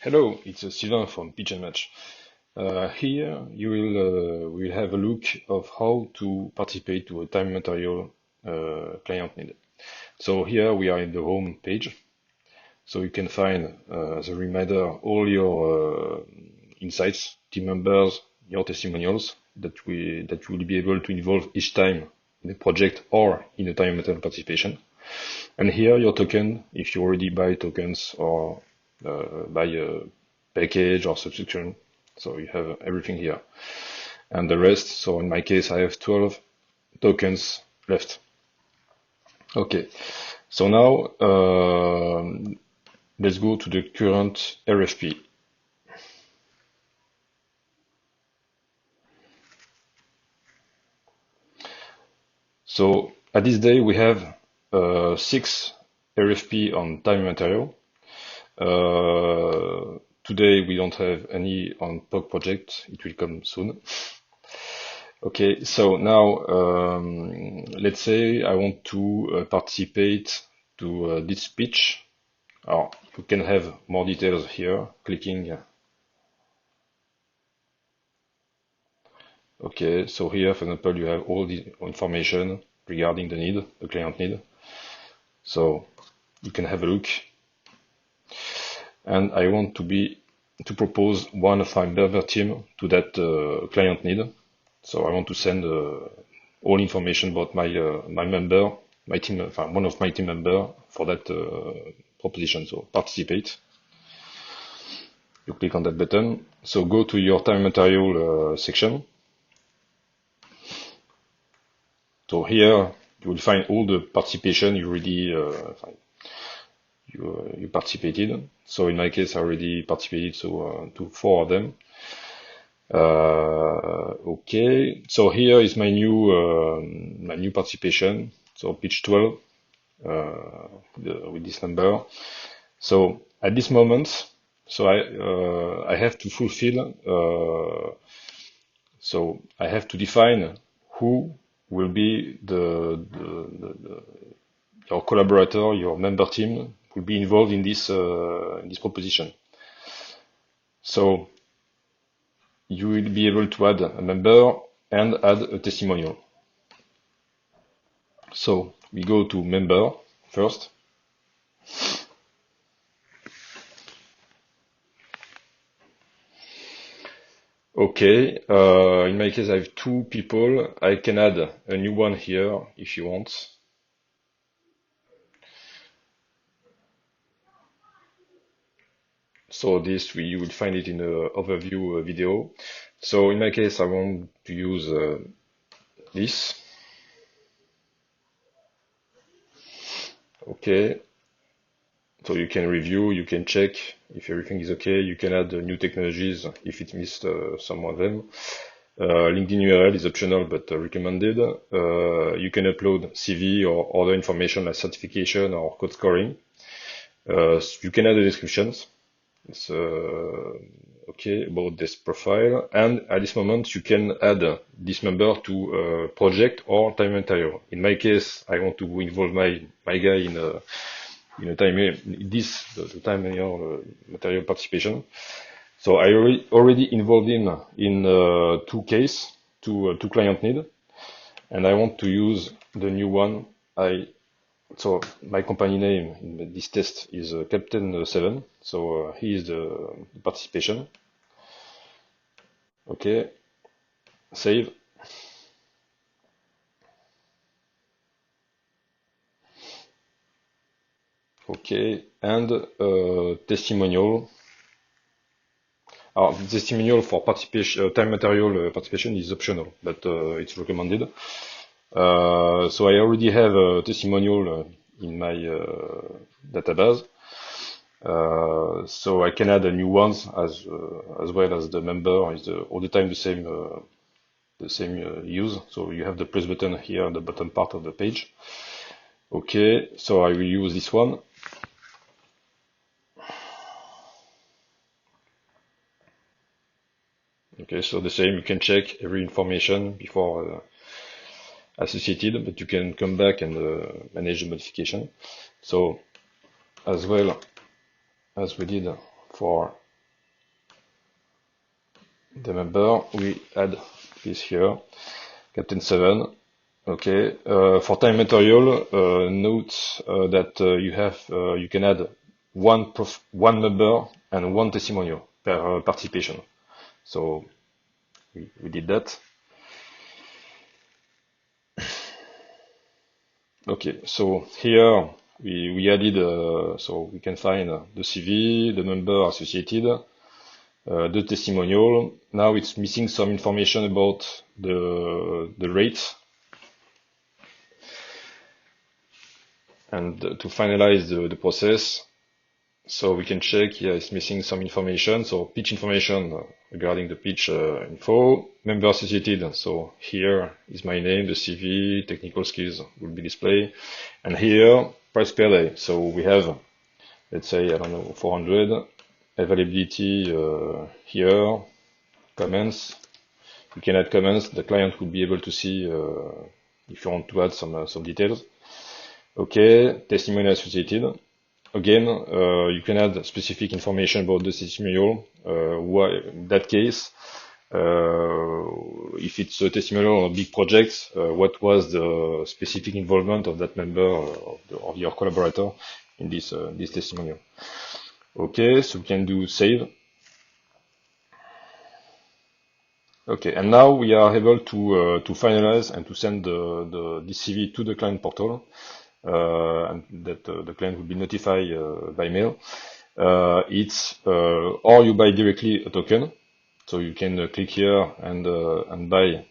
Hello, it's Sylvain from Pitch and Match. Here you will have a look of how to participate to a time and material client need. So here we are in the home page. So you can find, as a reminder, all your insights, team members, your testimonials that you will be able to involve each time in a project or in a time and material participation. And here your token, if you already buy tokens or buy a package or subscription. So you have everything here. And the rest, so in my case, I have 12 tokens left. Okay, so now let's go to the current RFP. So at this day, we have 6 RFP on time and material. Today we don't have any on POC project. It will come soon. Okay, so now let's say I want to participate to this pitch. You can have more details here, clicking. Okay, so here, for example, you have all the information regarding the need, the client need. So you can have a look. And I want to propose one of my member team to that client need. So I want to send all information about my member, my team, one of my team member for that proposition. So participate. You click on that button. So go to your time material section. So here you will find all the participation you already you participated. So in my case, I already participated, so to 4 of them. Okay, so here is my new participation. So pitch 12 with this number. So at this moment, so I have to fulfill. So I have to define who will be your collaborator, your member team will be involved in this proposition. So you will be able to add a member and add a testimonial. So we go to member first. Okay, in my case I have 2 people. I can add a new one here if you want. So this you will find it in the overview video. So in my case I want to use this. Okay, so you can review, you can check if everything is okay. You can add new technologies if it missed some of them. LinkedIn URL is optional but recommended. You can upload CV or other information like certification or code scoring. You can add the descriptions. It's okay about this profile, and at this moment you can add this member to a project or time and material. In my case, I want to involve my guy in a time the time and material participation. So I already involved in 2 case, two client need, and I want to use the new one. So my company name in this test is Captain 7. So he is the participation. Okay, save. Okay, and testimonial. Testimonial for participation, time material participation is optional, but it's recommended. So I already have a testimonial in my database. So I can add a new ones as well as the member is all the time the same use. So you have the plus button here at the bottom part of the page. Okay, so I will use this one. Okay, so the same, you can check every information before associated, but you can come back and manage the modification. So as well as we did for the member, we add this here, Captain 7. Okay, for time material, note that you can add one member and one testimonial per participation. So we did that. Okay, so here we added, so we can find the CV, the member associated, the testimonial. Now it's missing some information about the rate. And to finalize the process, so we can check, yeah, it's missing some information. So pitch information regarding the pitch info, member associated. So here is my name, the CV, technical skills will be displayed. And here, price per day. So we have, let's say, I don't know, 400. Availability here, comments. You can add comments. The client will be able to see if you want to add some details. Okay, testimonial associated. Again, you can add specific information about the testimonial. Why, in that case, if it's a testimonial on a big project, what was the specific involvement of that member of your collaborator in this testimonial? Okay, so we can do save. Okay, and now we are able to finalize and to send this CV to the client portal. And that the client will be notified by mail. It's or you buy directly a token, so you can click here and buy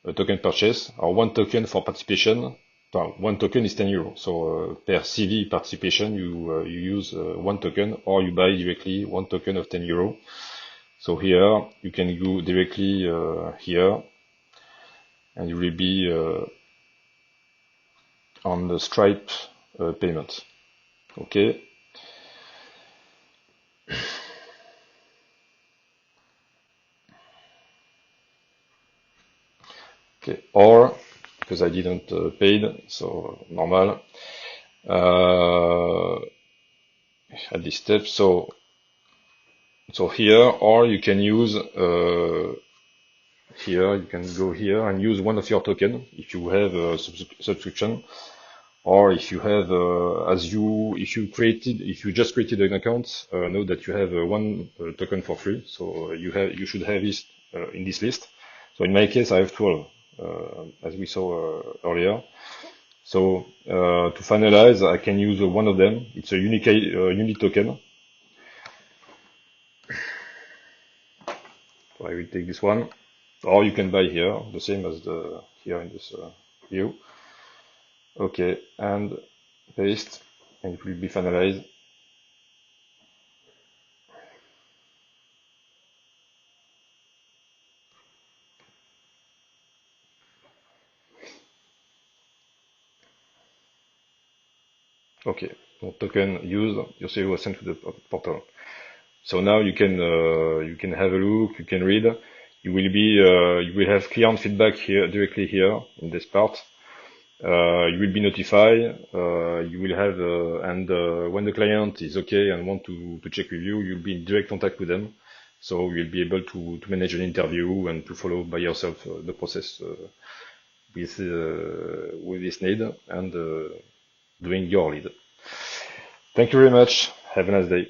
a token purchase, or one token for participation. One token is 10 euros. So per CV participation, you use one token, or you buy directly one token of 10 euros. So here you can go directly here, and you will be on the Stripe payment. Okay. Okay. Or because I didn't paid, so normal. At this step, so here, or you can use here. You can go here and use one of your token if you have a subscription. Or if you have, if you just created an account, know that you have one token for free. So you should have this in this list. So in my case, I have 12, as we saw earlier. So to finalize, I can use one of them. It's a unique token. So I will take this one, or you can buy here, the same as here in this view. Okay, and paste, and it will be finalized. Okay, so token used, your CV was sent to the portal. So now you can have a look, you can read. You will have client feedback here directly here in this part. You will be notified. You will have and when the client is okay and want to check with you, you'll be in direct contact with them. So you'll be able to manage an interview and to follow by yourself the process with this need and doing your lead. Thank you very much. Have a nice day.